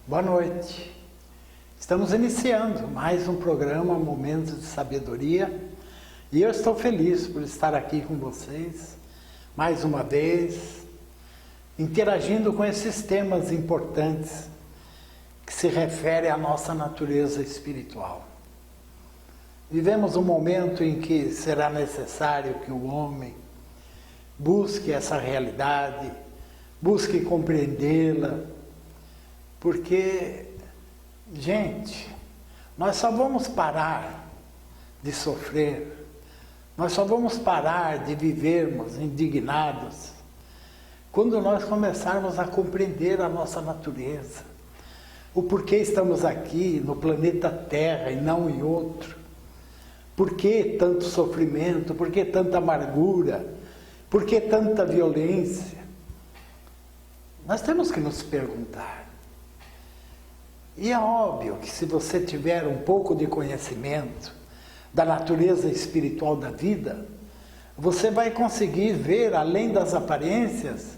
Boa noite. Estamos iniciando mais um programa Momentos de Sabedoria e eu estou feliz por estar aqui com vocês mais uma vez, interagindo com esses temas importantes que se referem à nossa natureza espiritual. Vivemos um momento em que será necessário que o homem busque essa realidade, busque compreendê-la, porque, gente, nós só vamos parar de sofrer, nós só vamos parar de vivermos indignados quando nós começarmos a compreender a nossa natureza, o porquê estamos aqui no planeta Terra e não em outro, por que tanto sofrimento, por que tanta amargura, por que tanta violência. Nós temos que nos perguntar. E é óbvio que se você tiver um pouco de conhecimento da natureza espiritual da vida, você vai conseguir ver além das aparências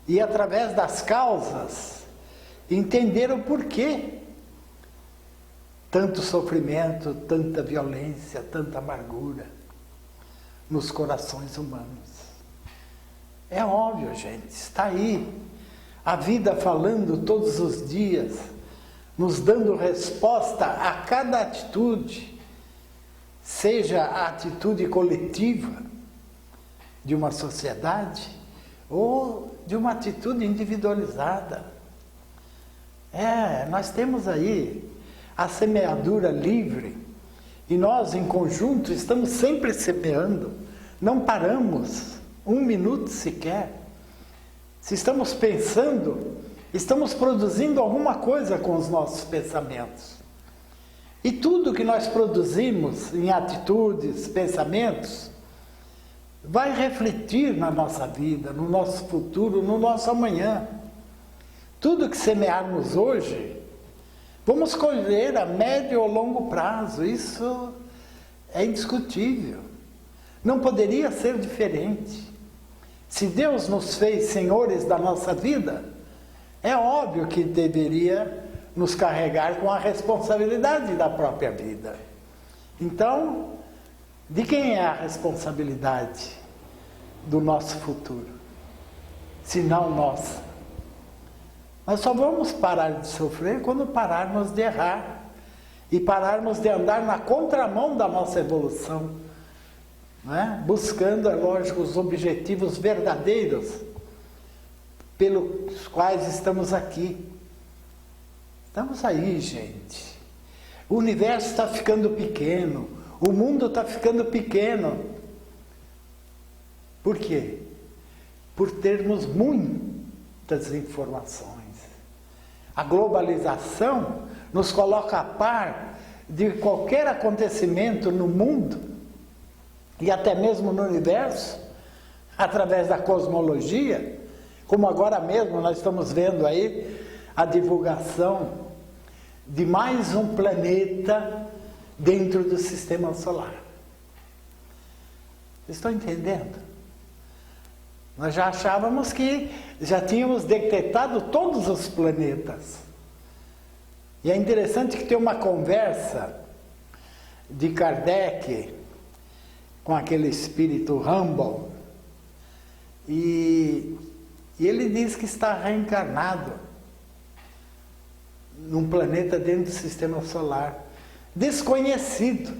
e através das causas, entender o porquê. Tanto sofrimento, tanta violência, tanta amargura nos corações humanos. É óbvio, gente, está aí a vida falando todos os dias, nos dando resposta a cada atitude, seja a atitude coletiva de uma sociedade ou de uma atitude individualizada. Nós temos aí a semeadura livre e nós em conjunto estamos sempre semeando, não paramos um minuto sequer. Se estamos pensando, estamos produzindo alguma coisa com os nossos pensamentos. E tudo que nós produzimos em atitudes, pensamentos, vai refletir na nossa vida, no nosso futuro, no nosso amanhã. Tudo que semearmos hoje, vamos colher a médio ou longo prazo. Isso é indiscutível. Não poderia ser diferente. Se Deus nos fez senhores da nossa vida, é óbvio que deveria nos carregar com a responsabilidade da própria vida. Então, de quem é a responsabilidade do nosso futuro? Se não nossa. Nós só vamos parar de sofrer quando pararmos de errar e pararmos de andar na contramão da nossa evolução, não é? Buscando, é lógico, os objetivos verdadeiros pelos quais estamos aqui. Estamos aí, gente. O universo está ficando pequeno, o mundo está ficando pequeno. Por quê? Por termos muitas informações. A globalização nos coloca a par de qualquer acontecimento no mundo e até mesmo no universo, através da cosmologia, como agora mesmo nós estamos vendo aí a divulgação de mais um planeta dentro do sistema solar. Vocês estão entendendo? Nós já achávamos que já tínhamos detectado todos os planetas. E é interessante que tem uma conversa de Kardec com aquele espírito Humboldt. E ele diz que está reencarnado num planeta dentro do sistema solar, desconhecido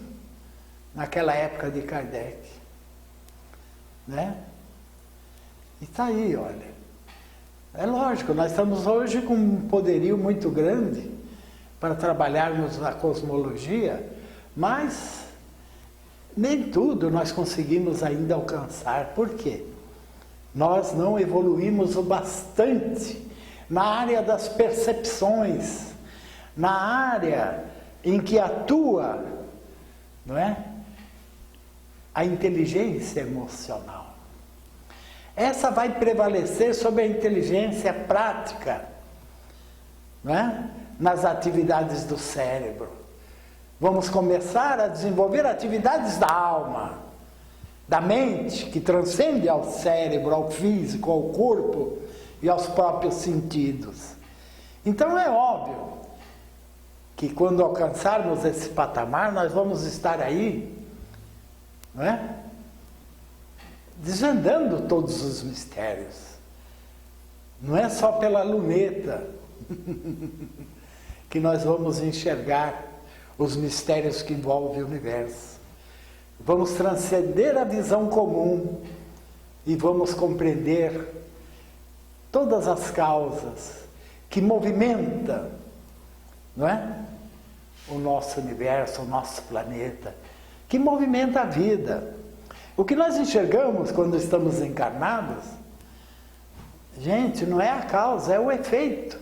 naquela época de Kardec. Né? E está aí, olha. É lógico, nós estamos hoje com um poderio muito grande para trabalharmos na cosmologia, mas nem tudo nós conseguimos ainda alcançar. Por quê? Nós não evoluímos o bastante na área das percepções, na área em que atua, não é? A inteligência emocional. Essa vai prevalecer sobre a inteligência prática, não é? Nas atividades do cérebro. Vamos começar a desenvolver atividades da alma, da mente, que transcende ao cérebro, ao físico, ao corpo e aos próprios sentidos. Então é óbvio que quando alcançarmos esse patamar, nós vamos estar aí, não é? Desvendando todos os mistérios. Não é só pela luneta que nós vamos enxergar os mistérios que envolvem o universo. Vamos transcender a visão comum e vamos compreender todas as causas que movimentam, não é? O nosso universo, o nosso planeta, que movimenta a vida. O que nós enxergamos quando estamos encarnados, gente, não é a causa, é o efeito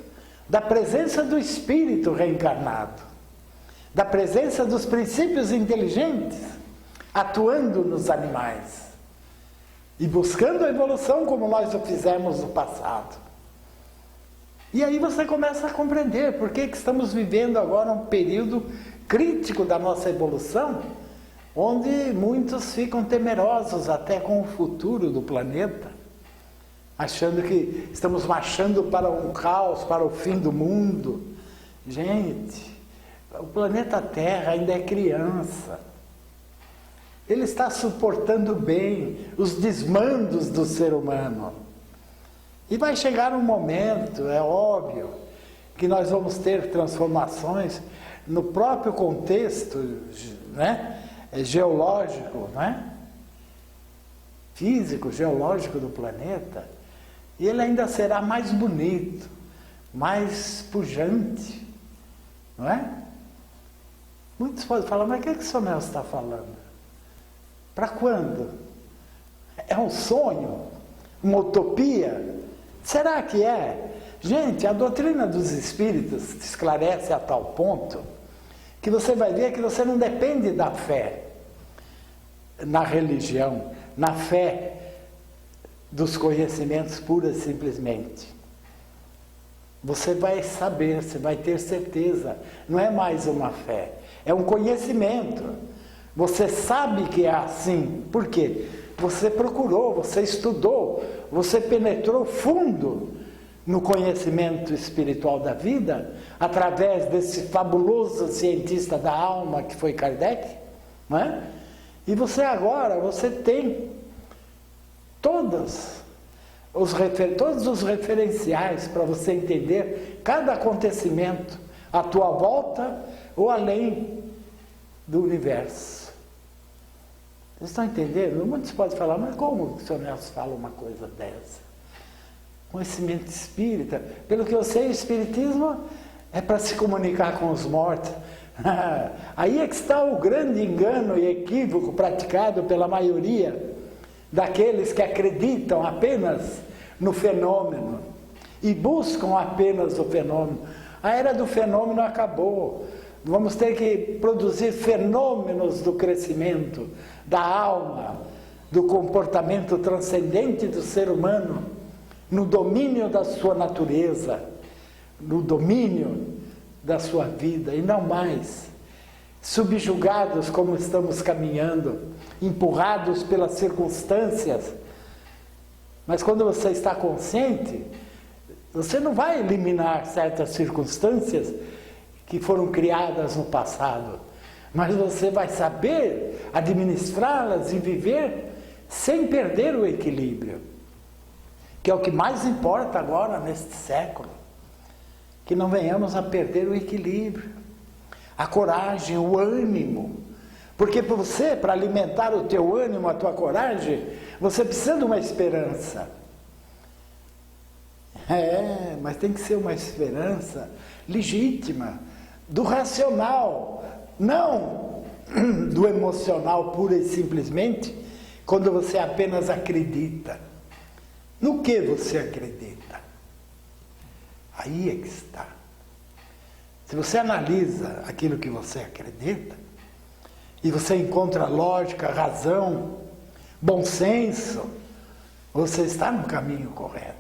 da presença do espírito reencarnado, da presença dos princípios inteligentes atuando nos animais e buscando a evolução como nós o fizemos no passado. E aí você começa a compreender por que estamos vivendo agora um período crítico da nossa evolução, onde muitos ficam temerosos até com o futuro do planeta, achando que estamos marchando para um caos, para o fim do mundo. Gente, o planeta Terra ainda é criança. Ele está suportando bem os desmandos do ser humano. E vai chegar um momento, é óbvio, que nós vamos ter transformações no próprio contexto, né? Geológico, né? Físico, geológico do planeta. E ele ainda será mais bonito, mais pujante, não é? Muitos podem falar, mas o que é que o Sr. Nelson está falando? Para quando? É um sonho? Uma utopia? Será que é? Gente, a doutrina dos espíritos esclarece a tal ponto que você vai ver que você não depende da fé na religião, na fé dos conhecimentos pura e simplesmente. Você vai saber, você vai ter certeza. Não é mais uma fé, é um conhecimento. Você sabe que é assim. Por quê? Você procurou, você estudou, você penetrou fundo no conhecimento espiritual da vida, através desse fabuloso cientista da alma que foi Kardec, não é? E você agora, você tem todos os referenciais para você entender cada acontecimento à tua volta ou além do universo. Vocês estão entendendo? Muitos podem falar, mas como o Sr. Nelson fala uma coisa dessa? Conhecimento espírita, pelo que eu sei, o espiritismo é para se comunicar com os mortos. Aí é que está o grande engano e equívoco praticado pela maioria daqueles que acreditam apenas no fenômeno e buscam apenas o fenômeno. A era do fenômeno acabou. Vamos ter que produzir fenômenos do crescimento, da alma, do comportamento transcendente do ser humano, no domínio da sua natureza, no domínio da sua vida, e não mais subjugados como estamos caminhando, empurrados pelas circunstâncias. Mas quando você está consciente, você não vai eliminar certas circunstâncias que foram criadas no passado, mas você vai saber administrá-las e viver sem perder o equilíbrio, que é o que mais importa agora neste século, que não venhamos a perder o equilíbrio, a coragem, o ânimo, porque você, para alimentar o teu ânimo, a tua coragem, você precisa de uma esperança. Mas tem que ser uma esperança legítima, do racional, não do emocional pura e simplesmente, quando você apenas acredita. No que você acredita? Aí é que está. Se você analisa aquilo que você acredita, e você encontra lógica, razão, bom senso, você está no caminho correto.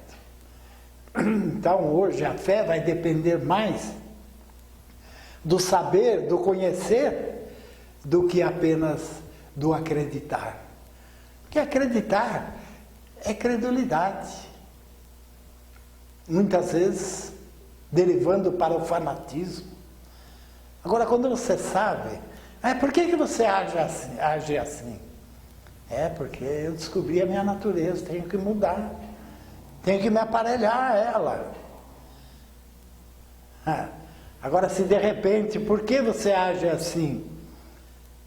Então hoje a fé vai depender mais do saber, do conhecer, do que apenas do acreditar. Porque acreditar é credulidade. Muitas vezes derivando para o fanatismo. Agora, quando você sabe, por que você age assim? É porque eu descobri a minha natureza, tenho que mudar, tenho que me aparelhar a ela. Agora, se de repente, por que você age assim?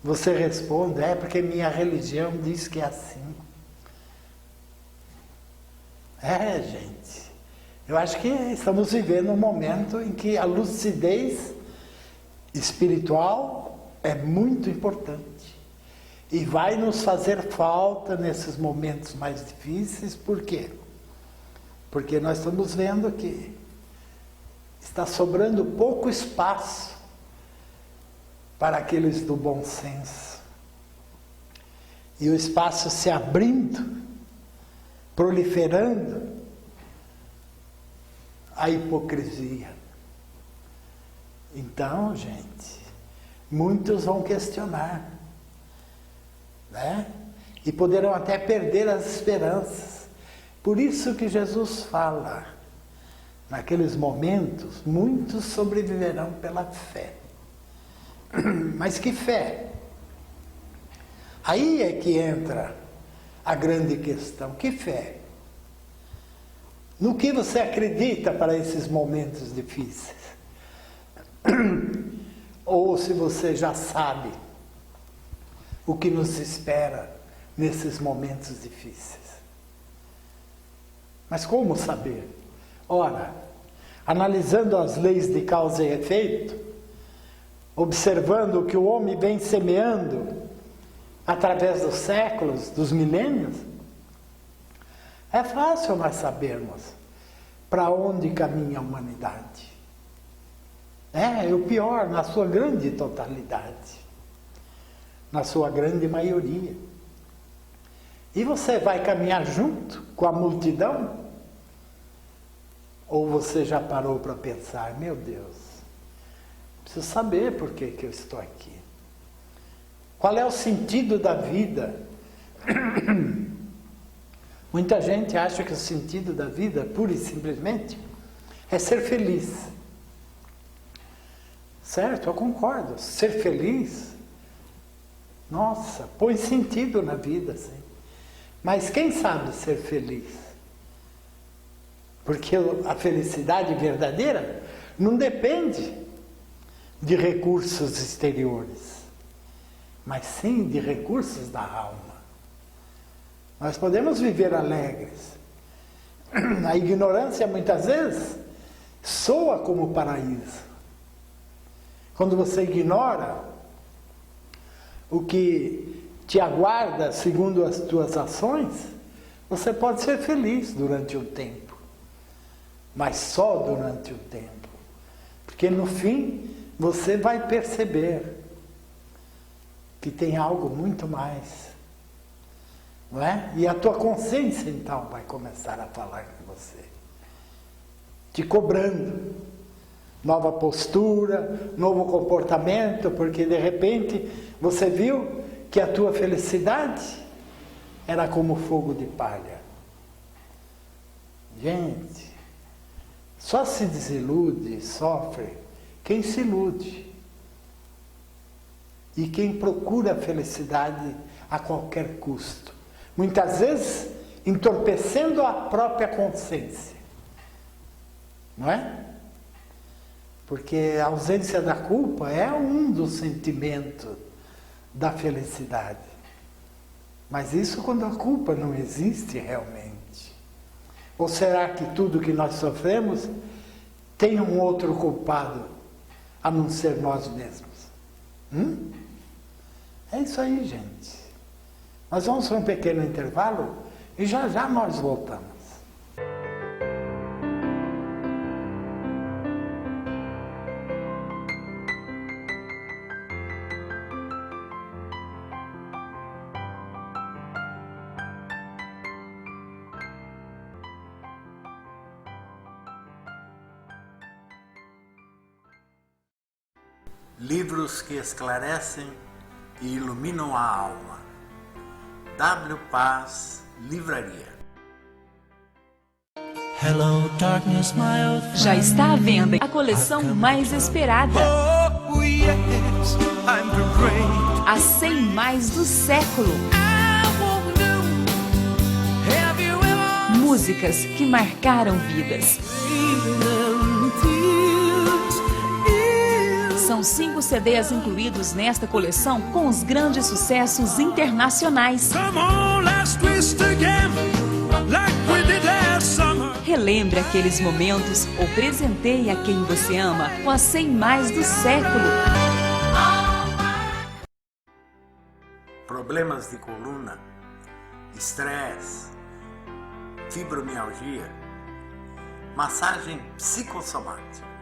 Você responde, porque minha religião diz que é assim. Gente, eu acho que estamos vivendo um momento em que a lucidez espiritual é muito importante. E vai nos fazer falta nesses momentos mais difíceis. Por quê? Porque nós estamos vendo que está sobrando pouco espaço para aqueles do bom senso. E o espaço se abrindo, proliferando a hipocrisia. Então, gente, muitos vão questionar, né? E poderão até perder as esperanças. Por isso que Jesus fala, naqueles momentos, muitos sobreviverão pela fé. Mas que fé? Aí é que entra a grande questão. Que fé? No que você acredita para esses momentos difíceis? Ou se você já sabe o que nos espera nesses momentos difíceis? Mas como saber? Ora, analisando as leis de causa e efeito, observando o que o homem vem semeando através dos séculos, dos milênios, é fácil nós sabermos para onde caminha a humanidade. E o pior, na sua grande totalidade, na sua grande maioria. E você vai caminhar junto com a multidão? Ou você já parou para pensar, meu Deus, preciso saber por que eu estou aqui. Qual é o sentido da vida? Muita gente acha que o sentido da vida, pura e simplesmente, é ser feliz. Certo? Eu concordo. Ser feliz, nossa, põe sentido na vida, sim. Mas quem sabe ser feliz? Porque a felicidade verdadeira não depende de recursos exteriores, mas sim de recursos da alma. Nós podemos viver alegres. A ignorância muitas vezes soa como paraíso. Quando você ignora o que te aguarda segundo as tuas ações, você pode ser feliz durante um tempo, mas só durante um tempo. Porque no fim você vai perceber que tem algo muito mais. Não é? E a tua consciência então vai começar a falar com você, te cobrando nova postura, novo comportamento, porque de repente você viu que a tua felicidade era como fogo de palha. Gente, só se desilude, sofre quem se ilude e quem procura a felicidade a qualquer custo. Muitas vezes entorpecendo a própria consciência, não é? Porque a ausência da culpa é um dos sentimentos da felicidade. Mas isso quando a culpa não existe realmente. Ou será que tudo que nós sofremos tem um outro culpado a não ser nós mesmos? É isso aí, gente. Nós vamos para um pequeno intervalo e já já nós voltamos. Livros que esclarecem e iluminam a alma. W. Paz Livraria. Hello, darkness, my old friend. Já está à venda a coleção mais esperada. Oh, yes, I'm great. As 100 mais do século. Músicas que marcaram vidas. São 5 CDs incluídos nesta coleção com os grandes sucessos internacionais. Relembre aqueles momentos ou presenteie a quem você ama com as 100 mais do século. Problemas de coluna, estresse, fibromialgia, massagem psicossomática.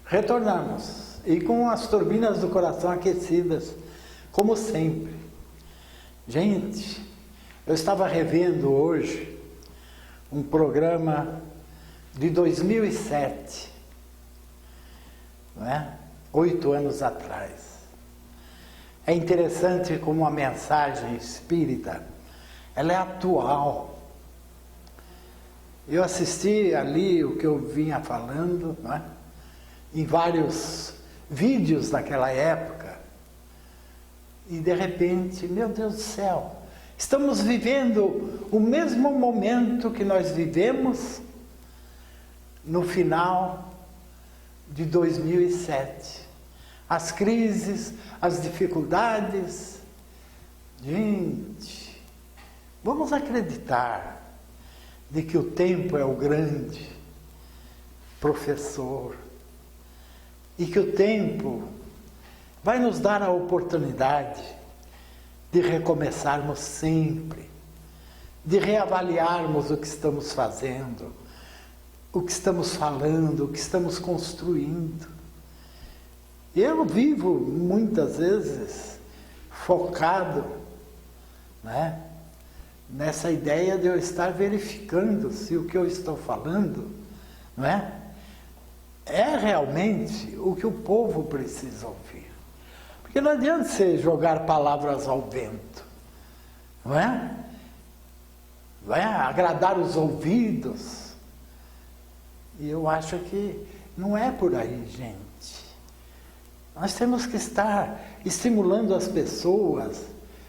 Retornamos, e com as turbinas do coração aquecidas, como sempre. Gente, eu estava revendo hoje um programa de 2007, não é? 8 anos atrás. É interessante como a mensagem espírita, ela é atual. Eu assisti ali o que eu vinha falando, não é? Em vários vídeos daquela época, e de repente, meu Deus do céu, estamos vivendo o mesmo momento que nós vivemos no final de 2007. As crises, as dificuldades. Gente, vamos acreditar de que o tempo é o grande professor, e que o tempo vai nos dar a oportunidade de recomeçarmos sempre, de reavaliarmos o que estamos fazendo, o que estamos falando, o que estamos construindo. Eu vivo muitas vezes focado, né, nessa ideia de eu estar verificando se o que eu estou falando, não é realmente o que o povo precisa ouvir. Porque não adianta você jogar palavras ao vento, não é? Vai agradar os ouvidos. E eu acho que não é por aí, gente. Nós temos que estar estimulando as pessoas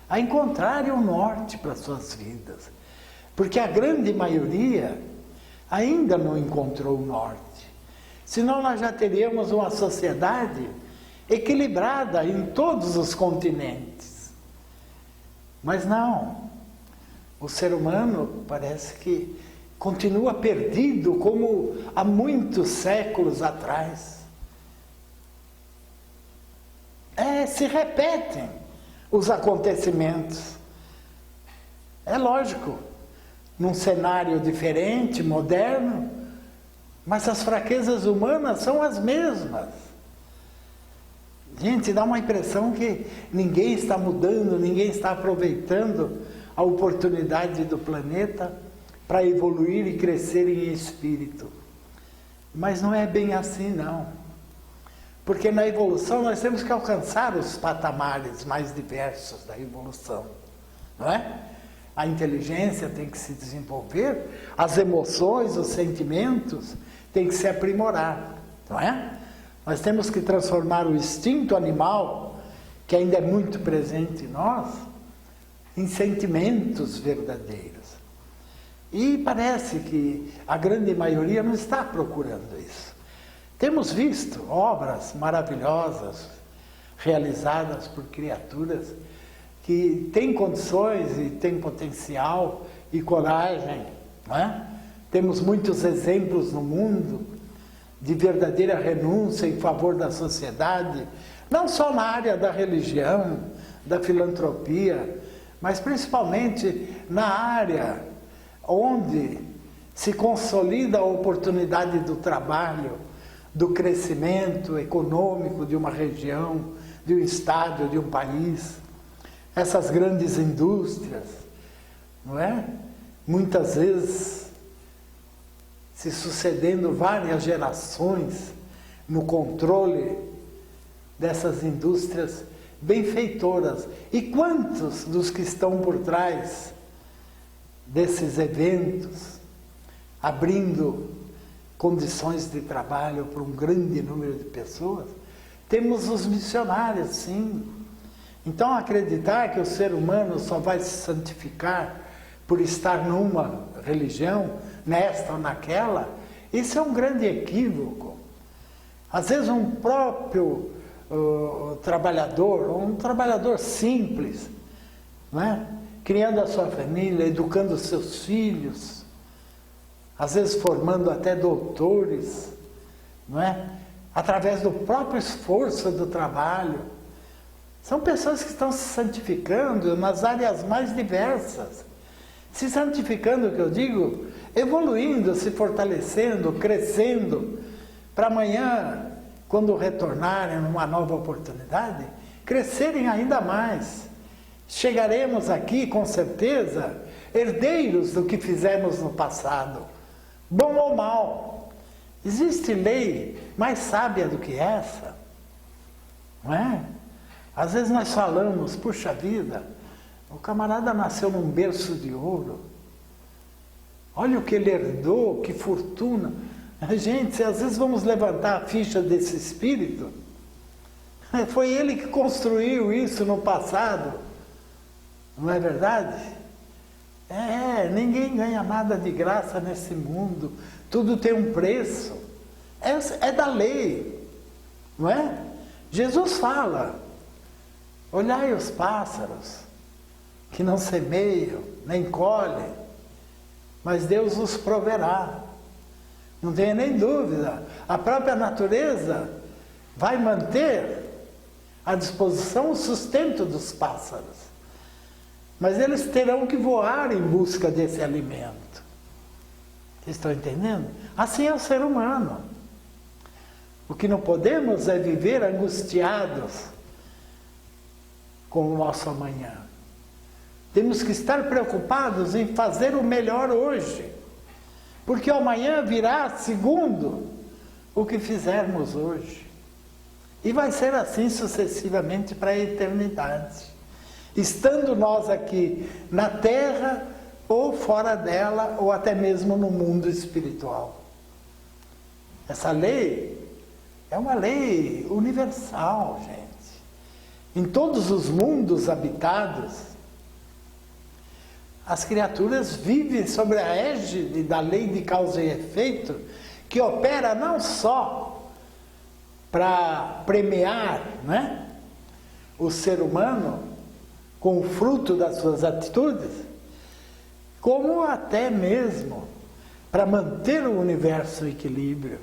a encontrarem o norte para suas vidas. Porque a grande maioria ainda não encontrou o norte. Senão nós já teríamos uma sociedade equilibrada em todos os continentes. Mas não. O ser humano parece que continua perdido como há muitos séculos atrás. Se repetem os acontecimentos. É lógico, num cenário diferente, moderno, mas as fraquezas humanas são as mesmas. Gente, dá uma impressão que ninguém está mudando, ninguém está aproveitando a oportunidade do planeta para evoluir e crescer em espírito. Mas não é bem assim, não. Porque na evolução nós temos que alcançar os patamares mais diversos da evolução, não é? A inteligência tem que se desenvolver, as emoções, os sentimentos têm que se aprimorar, não é? Nós temos que transformar o instinto animal, que ainda é muito presente em nós, em sentimentos verdadeiros. E parece que a grande maioria não está procurando isso. Temos visto obras maravilhosas realizadas por criaturas que têm condições e têm potencial e coragem, não é? Temos muitos exemplos no mundo de verdadeira renúncia em favor da sociedade, não só na área da religião, da filantropia, mas principalmente na área onde se consolida a oportunidade do trabalho, do crescimento econômico de uma região, de um estado, de um país. Essas grandes indústrias, não é? Muitas vezes se sucedendo várias gerações no controle dessas indústrias benfeitoras. E quantos dos que estão por trás desses eventos, abrindo condições de trabalho para um grande número de pessoas? Temos os missionários, sim. Então, acreditar que o ser humano só vai se santificar por estar numa religião, nesta ou naquela, isso é um grande equívoco. Às vezes um próprio trabalhador, um trabalhador simples, não é? Criando a sua família, educando os seus filhos, às vezes formando até doutores, não é? Através do próprio esforço do trabalho. São pessoas que estão se santificando nas áreas mais diversas. Se santificando, que eu digo, evoluindo, se fortalecendo, crescendo, para amanhã, quando retornarem numa nova oportunidade, crescerem ainda mais. Chegaremos aqui, com certeza, herdeiros do que fizemos no passado, bom ou mal. Existe lei mais sábia do que essa? Não é? Às vezes nós falamos, puxa vida, o camarada nasceu num berço de ouro. Olha o que ele herdou, que fortuna. Gente, às vezes vamos levantar a ficha desse espírito. Foi ele que construiu isso no passado. Não é verdade? Ninguém ganha nada de graça nesse mundo. Tudo tem um preço. É da lei. Não é? Jesus fala, olhai os pássaros, que não semeiam, nem colhem, mas Deus os proverá. Não tenha nem dúvida, a própria natureza vai manter à disposição o sustento dos pássaros. Mas eles terão que voar em busca desse alimento. Vocês estão entendendo? Assim é o ser humano. O que não podemos é viver angustiados com o nosso amanhã. Temos que estar preocupados em fazer o melhor hoje, porque o amanhã virá segundo o que fizermos hoje. E vai ser assim sucessivamente para a eternidade. Estando nós aqui na Terra, ou fora dela, ou até mesmo no mundo espiritual. Essa lei é uma lei universal, gente. Em todos os mundos habitados, as criaturas vivem sobre a égide da lei de causa e efeito, que opera não só para premiar, né, o ser humano com o fruto das suas atitudes, como até mesmo para manter o universo em equilíbrio.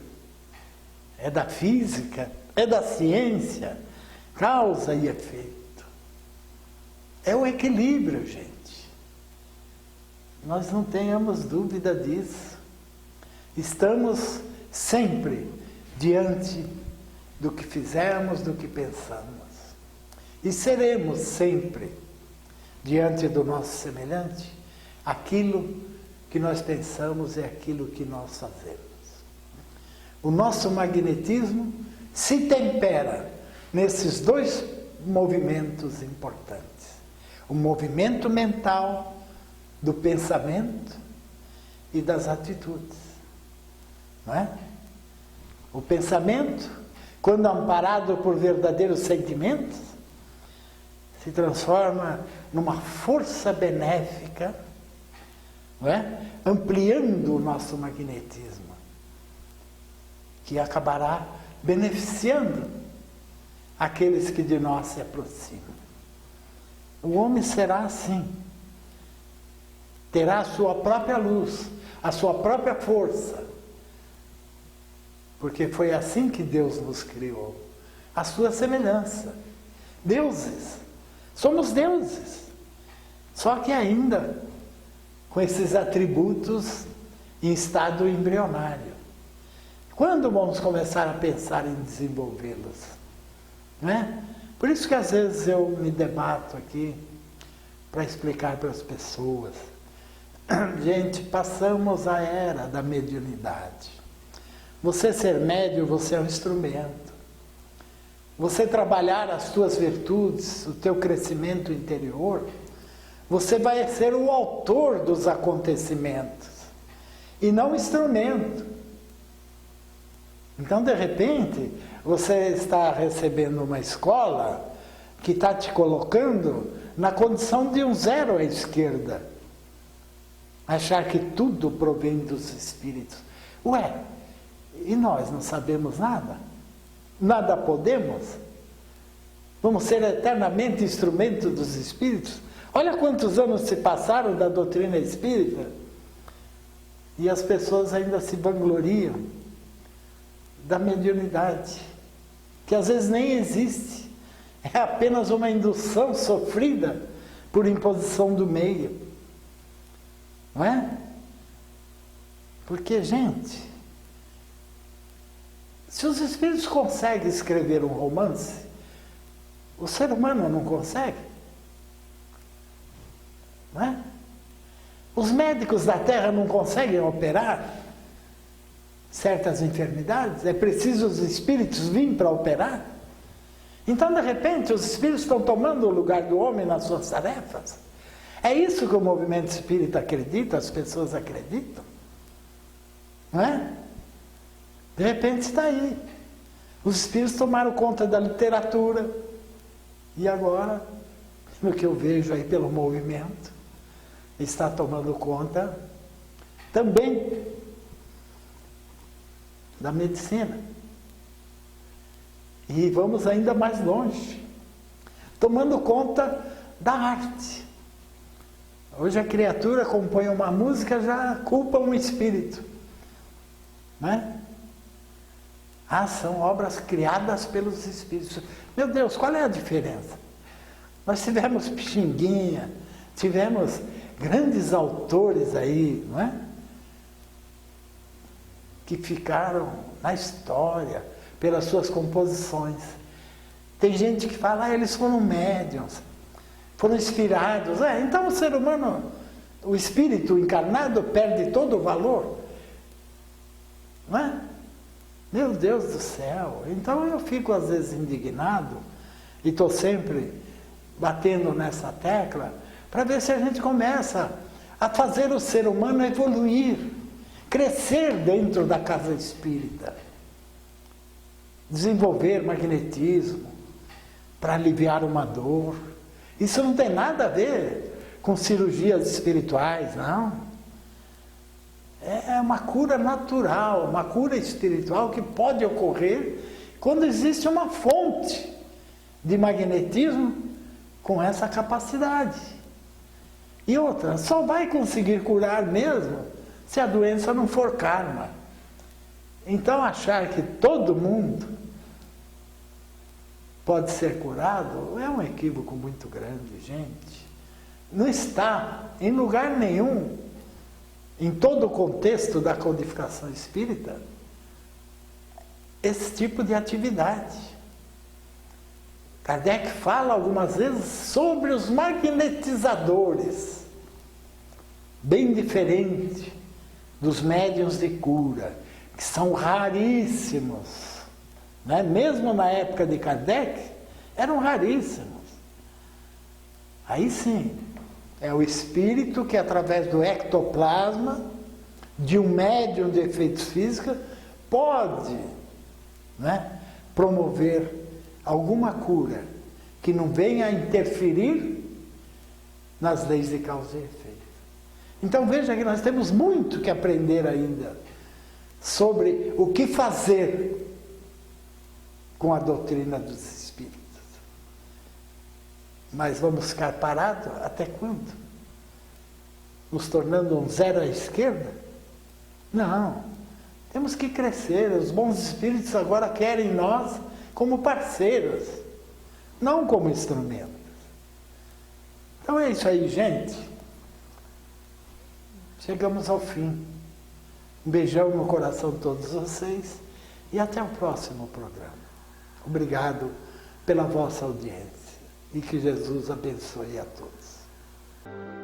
É da física, é da ciência, causa e efeito. É o equilíbrio, gente. Nós não tenhamos dúvida disso. Estamos sempre diante do que fizemos, do que pensamos. E seremos sempre diante do nosso semelhante aquilo que nós pensamos é aquilo que nós fazemos. O nosso magnetismo se tempera nesses dois movimentos importantes. O movimento mental do pensamento e das atitudes. Não é? O pensamento, quando amparado por verdadeiros sentimentos, se transforma numa força benéfica, não é? Ampliando o nosso magnetismo, que acabará beneficiando aqueles que de nós se aproximam. O homem será assim. Terá a sua própria luz, a sua própria força. Porque foi assim que Deus nos criou. A sua semelhança. Deuses. Somos deuses. Só que ainda com esses atributos em estado embrionário. Quando vamos começar a pensar em desenvolvê-los? Não é? Por isso que às vezes eu me debato aqui para explicar para as pessoas. Gente, passamos a era da mediunidade. Você ser médium, você é um instrumento. Você trabalhar as tuas virtudes, o teu crescimento interior, você vai ser o autor dos acontecimentos e não o instrumento. Então, de repente, você está recebendo uma escola que está te colocando na condição de um zero à esquerda. Achar que tudo provém dos espíritos. Ué, e nós não sabemos nada? Nada podemos? Vamos ser eternamente instrumento dos espíritos? Olha quantos anos se passaram da doutrina espírita e as pessoas ainda se vangloriam da mediunidade, que às vezes nem existe, é apenas uma indução sofrida por imposição do meio, não é? Porque, gente, se os espíritos conseguem escrever um romance, o ser humano não consegue, não é? Os médicos da Terra não conseguem operar certas enfermidades, é preciso os espíritos virem para operar. Então, de repente, os espíritos estão tomando o lugar do homem nas suas tarefas. É isso que o movimento espírita acredita, as pessoas acreditam. Não é? De repente está aí. Os espíritos tomaram conta da literatura. E agora, no que eu vejo aí pelo movimento, está tomando conta também da medicina. E vamos ainda mais longe, tomando conta da arte. Hoje a criatura compõe uma música, já culpa um espírito, né? Ah, são obras criadas pelos espíritos. Meu Deus, qual é a diferença? Nós tivemos Pixinguinha, tivemos grandes autores aí, não é? Que ficaram na história pelas suas composições. Tem gente que fala, eles foram médiuns, foram inspirados. Então o ser humano, o espírito encarnado perde todo o valor, não é? Meu Deus do céu! Então eu fico às vezes indignado e estou sempre batendo nessa tecla para ver se a gente começa a fazer o ser humano evoluir, crescer dentro da casa espírita, desenvolver magnetismo para aliviar uma dor. Isso não tem nada a ver com cirurgias espirituais, não. É uma cura natural, uma cura espiritual que pode ocorrer quando existe uma fonte de magnetismo com essa capacidade. E outra, só vai conseguir curar mesmo se a doença não for karma. Então achar que todo mundo pode ser curado é um equívoco muito grande, gente. Não está em lugar nenhum, em todo o contexto da codificação espírita, esse tipo de atividade. Kardec fala algumas vezes sobre os magnetizadores, bem diferente dos médiuns de cura, que são raríssimos, né? Mesmo na época de Kardec, eram raríssimos. Aí sim, é o espírito que, através do ectoplasma, de um médium de efeitos físicos, pode, né, promover alguma cura que não venha a interferir nas leis de causa e efeito. Então veja que nós temos muito que aprender ainda sobre o que fazer com a doutrina dos espíritos. Mas vamos ficar parados até quando? Nos tornando um zero à esquerda? Não. Temos que crescer. Os bons espíritos agora querem nós como parceiros, não como instrumentos. Então é isso aí, gente. Chegamos ao fim. Um beijão no coração de todos vocês e até o próximo programa. Obrigado pela vossa audiência e que Jesus abençoe a todos.